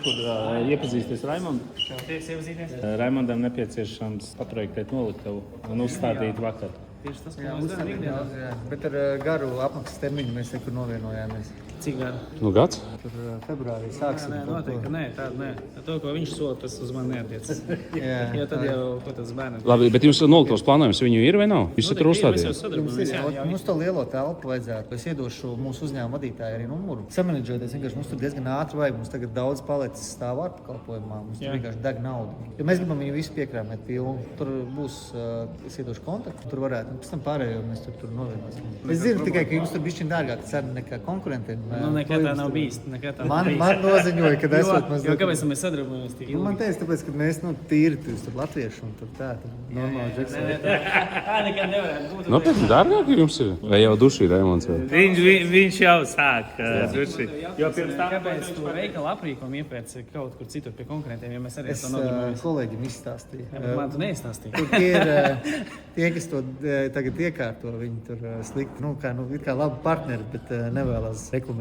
Kur iepazīsties Raimondu? Raimondam nepieciešams paprojektēt noliktavu un uzstādīt vakar. Tieši tas, ko mēs darām ikdienā. Bet ar garu apmaksas termiņu mēs nekur novienojāmies. Cik gadu? Nu, gads? Tur februārī sāksim. Nē, noteikti, nē, tāda nē. To, ko viņš sola, tas uz mani neatiecas. Jo tad jau, ko tas bērni. Labi, bet jums noliktavas plānojums viņu ir vai nav? Viņš tur uzstādīja. Mums to lielo telpu vajadzētu. Es iedošu mūsu uzņēmuma vadītāju arī numuru. Samanedžoties vienkārši mums tur diezgan ātri vajag. Mums tagad daudz palicis stāv ārpakalpojumā. Mums tur vienkārši deg naudu. Ja mēs gribam viņu visu piekrāmēt pilnu, tur būs, es iedošu kontaktu, tur varētu. Pēc tam pārējo mēs tur novienosim. Es zinu tikai, ka jums tur bišķiņ dārgāk cena nekā konkurentiem. Nu, nekad tā nav bijis. Man noziņoja, kad esot mazliet. Jo kāpēc mēs sadarbojamies tik ilgi? Man teica, tāpēc, ka mēs tīri tur latvieši un tur tā normāli džeksoni. Tā nekad nevarētu būt. Nopietni dārgāk jums ir? Vai jau dušī Raimonds? Viņš jau sāk duši. Jo pirms tam Kāpēc tu veikala aprīkojumu iepērci kaut kur citur pie konkurentiem, ja mēs arī Es to nodarbojamies? kolēģim izstāstīju. Man tu neizstāstīji. Tur tie ir tie, kas to tagad iekārto, viņi tur slikti, it kā labi partneri, bet nevēlas reklamēties.